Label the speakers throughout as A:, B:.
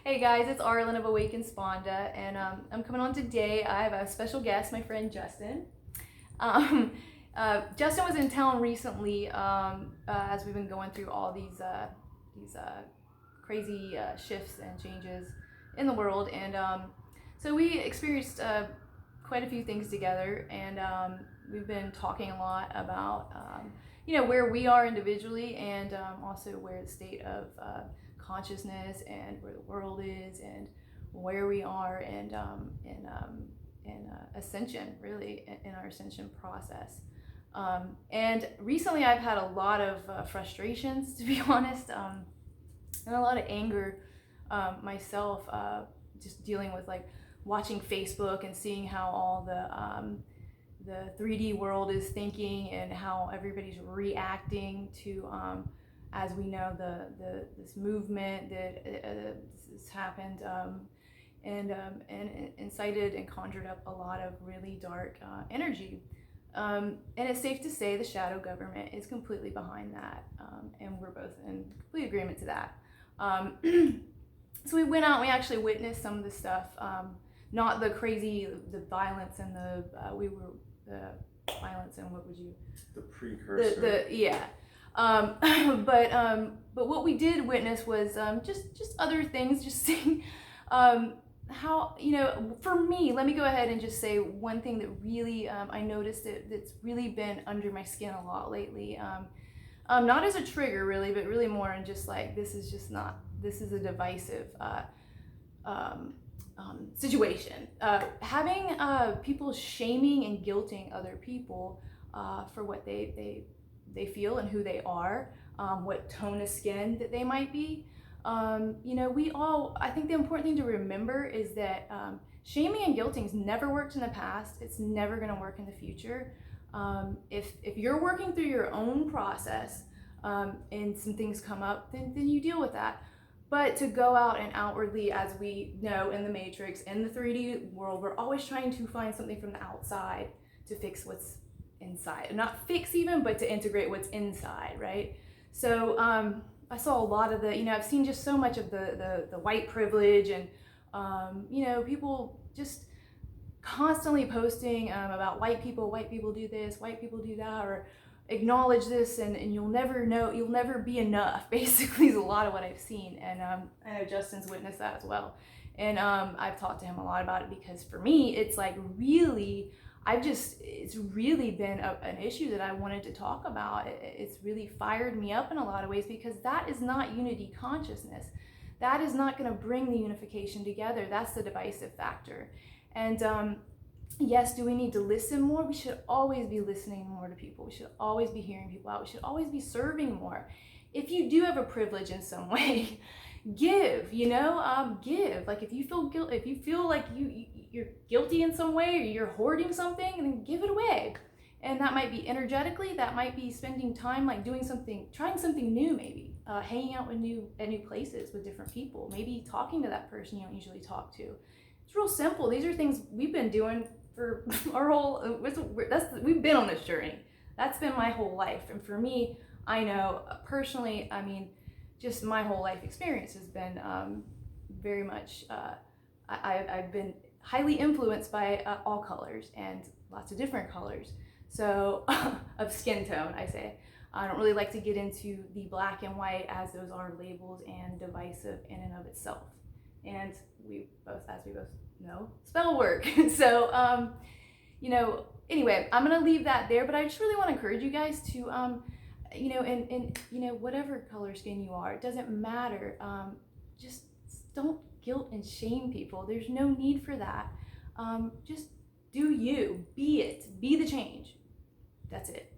A: Hey guys, it's Arlen of Awakened Sponda, and I'm coming on today. I have a special guest, my friend Justin. Um, Justin was in town recently as we've been going through all these crazy shifts and changes in the world, and so we experienced quite a few things together, and we've been talking a lot about where we are individually, and also where the state of consciousness and where the world is and where we are and in ascension, really, in our ascension process. And recently I've had a lot of frustrations, to be honest, and a lot of anger myself, just dealing with like watching Facebook and seeing how all the 3D world is thinking and how everybody's reacting to as we know, this movement that has happened and incited and conjured up a lot of really dark energy. And it's safe to say the shadow government is completely behind that, and we're both in complete agreement to that. So we went out and we actually witnessed some of the stuff, not the crazy, the violence and the violence and what would you?
B: The precursor.
A: Yeah. But what we did witness was just other things, just seeing how, for me, let me go ahead and just say one thing that really I noticed that's really been under my skin a lot lately. Not as a trigger really, but really more in just like, this is a divisive situation. Having people shaming and guilting other people for what they feel and who they are, what tone of skin that they might be. I think the important thing to remember is that shaming and guilting has never worked in the past. It's never going to work in the future. If you're working through your own process and some things come up, then you deal with that. But to go out and outwardly, as we know in the Matrix, in the 3D world, we're always trying to find something from the outside to fix what's inside. Not fix even, but to integrate what's inside, right? So I saw a lot of I've seen just so much of the white privilege and, people just constantly posting about white people do this, white people do that, or acknowledge this and you'll never be enough, basically, is a lot of what I've seen. And I know Justin's witnessed that as well. And I've talked to him a lot about it because for me, it's like really, it's really been an issue that I wanted to talk about. It's really fired me up in a lot of ways because that is not unity consciousness. That is not going to bring the unification together. That's the divisive factor. And yes, do we need to listen more? We should always be listening more to people. We should always be hearing people out. We should always be serving more. If you do have a privilege in some way, give, give. Like if you feel like you're guilty in some way or you're hoarding something, then give it away. And that might be energetically, that might be spending time like doing something, trying something new, maybe hanging out at new places with different people, maybe talking to that person you don't usually talk to. It's real simple. These are things we've been doing for our whole, we've been on this journey. That's been my whole life. And for me, I know personally, just my whole life experience has been very much, I've been highly influenced by all colors and lots of different colors. So of skin tone, I say. I don't really like to get into the black and white as those are labels and divisive in and of itself. And we both, as we both know, spell work. So, anyway, I'm going to leave that there, but I just really want to encourage you guys to, whatever color skin you are, it doesn't matter. Just don't guilt and shame people. There's no need for that. Just do you, be the change. That's it.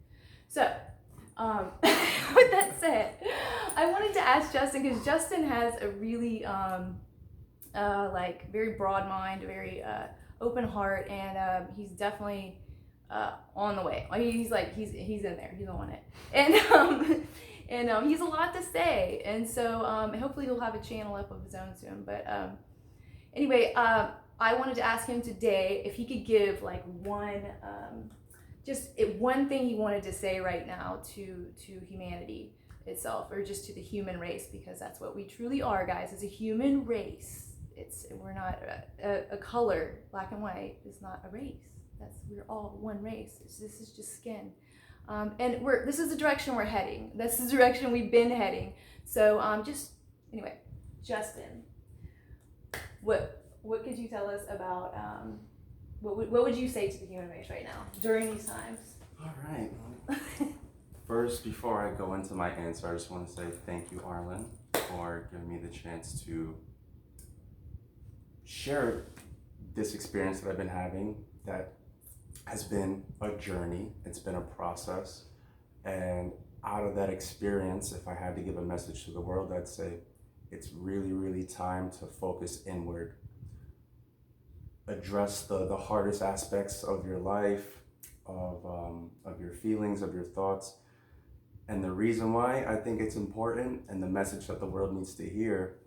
A: So, with that said, I wanted to ask Justin, because Justin has a really, very broad mind, very open heart, and he's definitely on the way. I mean, he's in there, he's on it, and he's a lot to say, and so hopefully he'll have a channel up of his own soon. But anyway, I wanted to ask him today if he could give like one thing he wanted to say right now to humanity itself, or just to the human race, because that's what we truly are, guys, as a human race. We're not a color. Black and white is not a race. We're all one race. This is just skin. And this is the direction we're heading. This is the direction we've been heading. So anyway, Justin, what could you tell us about what would you say to the human race right now during these times?
B: All right. First, before I go into my answer, I just want to say thank you, Arlen, for giving me the chance to share this experience that I've been having that has been a journey. It's been a process. And out of that experience, if I had to give a message to the world, I'd say it's really, really time to focus inward. Address the hardest aspects of your life, of your feelings, of your thoughts. And the reason why I think it's important, and the message that the world needs to hear,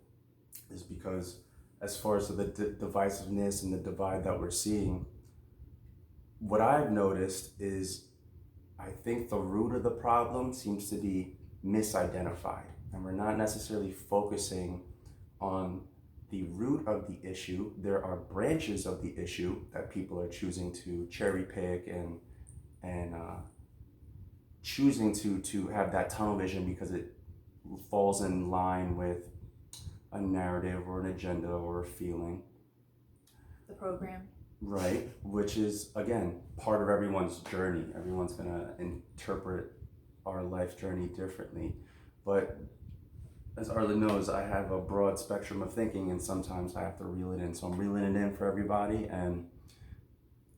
B: is because as far as the divisiveness and the divide that we're seeing, what I've noticed is I think the root of the problem seems to be misidentified, and we're not necessarily focusing on the root of the issue. There are branches of the issue that people are choosing to cherry pick and choosing to have that tunnel vision because it falls in line with a narrative or an agenda or a feeling.
A: The program.
B: Right, which is, again, part of everyone's journey. Everyone's going to interpret our life journey differently. But as Arlen knows, I have a broad spectrum of thinking, and sometimes I have to reel it in. So I'm reeling it in for everybody, and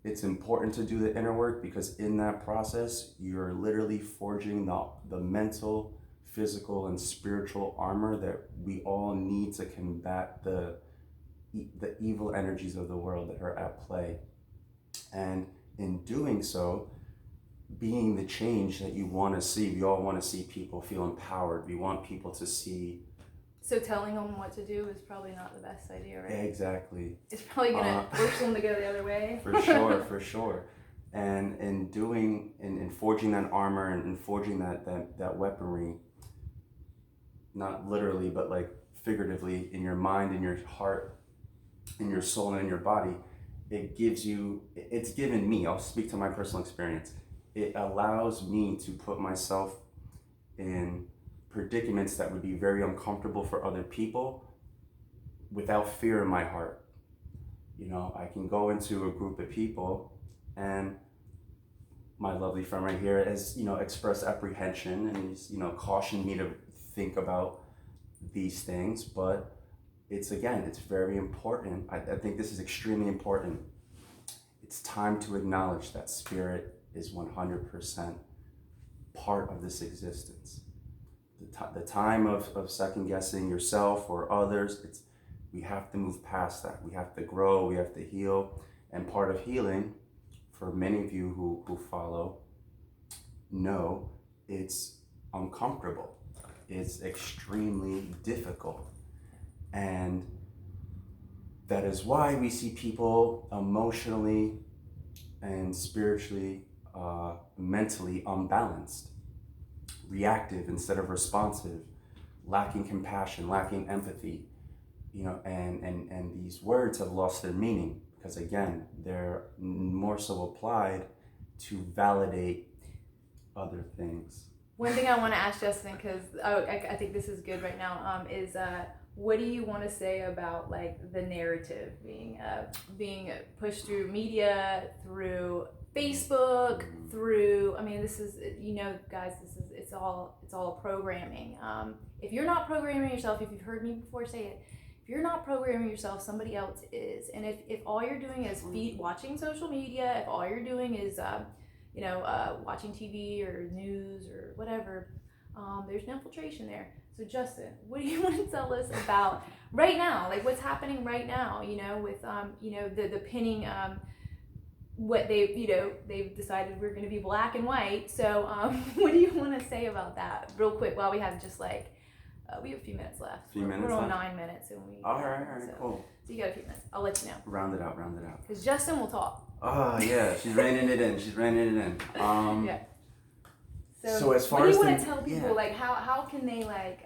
B: it's important to do the inner work, because in that process, you're literally forging the mental, physical, and spiritual armor that we all need to combat the evil energies of the world that are at play. And in doing so, being the change that you want to see, we all want to see people feel empowered. We want people to see.
A: So telling them what to do is probably not the best idea, right?
B: Exactly.
A: It's probably going to push them to go the other way.
B: For sure, for sure. And in forging that armor and in forging that weaponry, not literally, but like figuratively, in your mind, in your heart, in your soul, and in your body, it's given me, I'll speak to my personal experience, it allows me to put myself in predicaments that would be very uncomfortable for other people without fear in my heart. You know, I can go into a group of people, and my lovely friend right here has, expressed apprehension, and he's, cautioned me to think about these things, but it's very important. I think this is extremely important. It's time to acknowledge that spirit is 100% part of this existence. The time of second guessing yourself or others, we have to move past that. We have to grow, we have to heal. And part of healing, for many of you who follow, know it's uncomfortable. It's extremely difficult. And that is why we see people emotionally and spiritually, mentally unbalanced, reactive instead of responsive, lacking compassion, lacking empathy, and these words have lost their meaning because, again, they're more so applied to validate other things.
A: One thing I want to ask Justin, because I think this is good right now, is what do you want to say about like the narrative being pushed through media, through Facebook, through, this is, guys, it's all programming. If you're not programming yourself, if you've heard me before say it, if you're not programming yourself, somebody else is. And if all you're doing is watching social media, if all you're doing is watching TV or news or whatever, there's an infiltration there. So Justin, what do you want to tell us about right now, like what's happening right now, with the pinning, what they've decided we're going to be black and white. So what do you want to say about that real quick while we have just like we have a few minutes left. We're on 9 minutes and we
B: all right, cool.
A: So you got a few minutes. I'll let you know.
B: Round it out.
A: Because Justin will talk.
B: Oh yeah, she's reining it in. Yeah. So as far
A: what do
B: as
A: you want
B: the-
A: to tell people?
B: yeah.
A: Like how can they like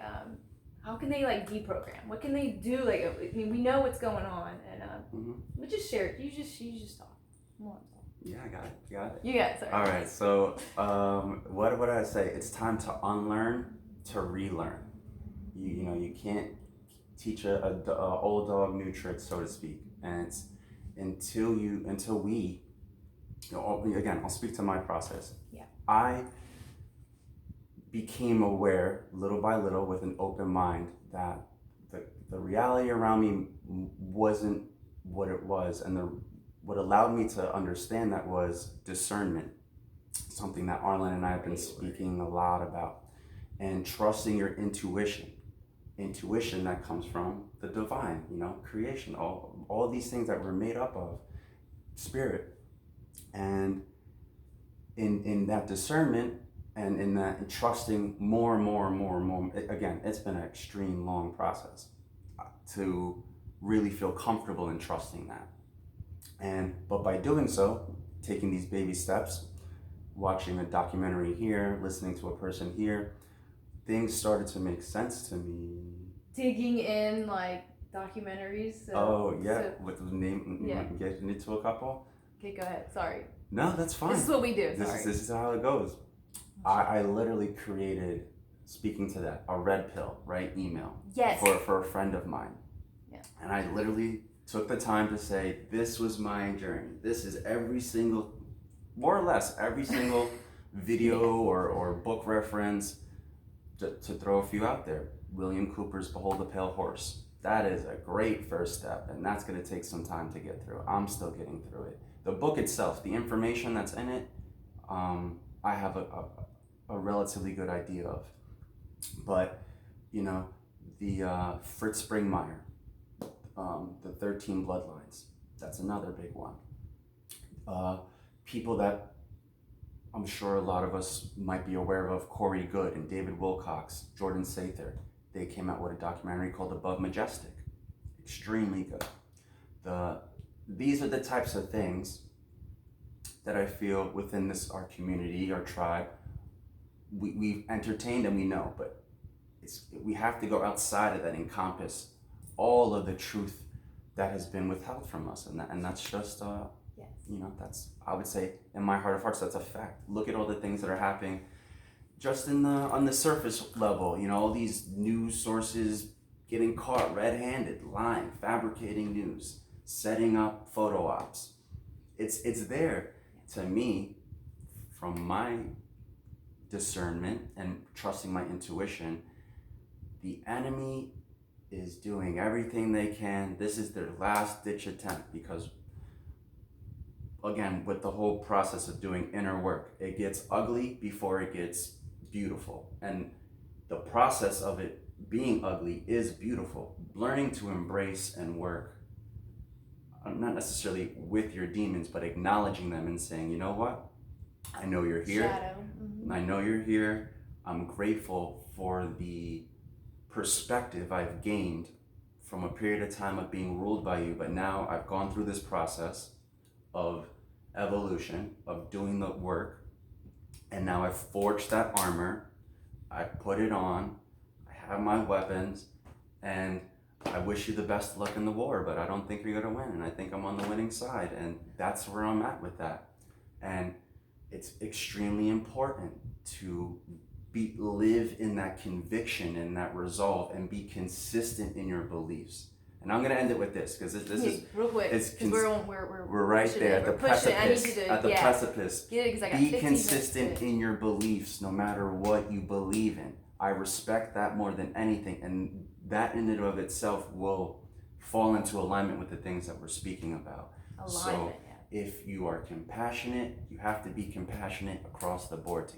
A: deprogram? What can they do? Like I mean, we know what's going on, and we just share it. You just talk. Come on, talk.
B: Yeah, I got it.
A: You got it. Sorry.
B: All right. So what would I say? It's time to unlearn to relearn. You can't teach a old dog new tricks, so to speak, and it's until we again, I'll speak to my process.
A: Yeah.
B: I became aware little by little with an open mind that the reality around me wasn't what it was, and what allowed me to understand that was discernment, something that Arlen and I have been speaking a lot about, and trusting your intuition that comes from the divine, creation, all these things that we're made up of, spirit. And in that discernment and in that trusting more and more, again, it's been an extreme long process to really feel comfortable in trusting that. But by doing so, taking these baby steps, watching a documentary here, listening to a person here, things started to make sense to me.
A: Digging in like documentaries.
B: With the name, get into a couple.
A: Okay, go ahead. Sorry.
B: No, that's fine.
A: This is what we do.
B: This is how it goes. I literally created, speaking to that, a red pill, right? Email.
A: Yes.
B: For a friend of mine.
A: Yeah.
B: And I literally took the time to say, this was my journey. This is more or less every single video or book reference, to throw a few out there. William Cooper's Behold the Pale Horse. That is a great first step, and that's going to take some time to get through. I'm still getting through it. The book itself, the information that's in it, I have a relatively good idea of. But, the Fritz Springmeier, the 13 Bloodlines, that's another big one. People that I'm sure a lot of us might be aware of, Corey Goode and David Wilcox, Jordan Sather. They came out with a documentary called Above Majestic. Extremely good. These are the types of things that I feel within our community, our tribe, we've entertained and we know, but we have to go outside of that, encompass all of the truth that has been withheld from us, and that's just that's, I would say, in my heart of hearts, that's a fact. Look at all the things that are happening just on the surface level. All these news sources getting caught red-handed, lying, fabricating news, setting up photo ops. It's there. To me, from my discernment and trusting my intuition, the enemy is doing everything they can. This is their last ditch attempt, because again, with the whole process of doing inner work, it gets ugly before it gets beautiful. And the process of it being ugly is beautiful. Learning to embrace and work, not necessarily with your demons, but acknowledging them and saying, you know what? I know you're here.
A: Shadow. Mm-hmm.
B: I know you're here. I'm grateful for the perspective I've gained from a period of time of being ruled by you, but now I've gone through this process of evolution, of doing the work, and now I've forged that armor, I put it on, I have my weapons, and I wish you the best of luck in the war, but I don't think you're going to win, and I think I'm on the winning side, and that's where I'm at with that. And it's extremely important to live in that conviction and that resolve and be consistent in your beliefs. And I'm going to end it with this, because this is
A: real quick, because
B: we're right there at the precipice. Be consistent in your beliefs, no matter what you believe in. I respect that more than anything, and that in and of itself will fall into alignment with the things that we're speaking about.
A: Alignment,
B: if you are compassionate, you have to be compassionate across the board to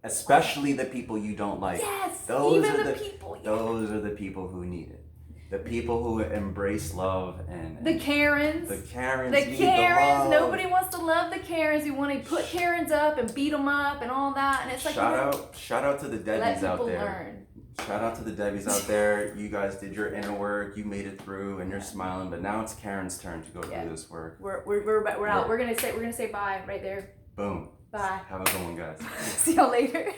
B: especially the people you don't like.
A: Yes,
B: those
A: even
B: are
A: the people. Yes.
B: Those are the people who need it. The people who embrace love and
A: the Karens.
B: The Karens.
A: The
B: need
A: Karens.
B: the love.
A: Nobody wants to love the Karens. We want to put Karens up and beat them up and all that. And it's like
B: shout out to the Debbies out there.
A: Learn.
B: Shout out to the Debbies out there. You guys did your inner work. You made it through, and you're smiling. But now it's Karen's turn to go through this work.
A: We're out. We're gonna say bye right there.
B: Boom.
A: Bye.
B: Have a good one, guys.
A: See y'all later.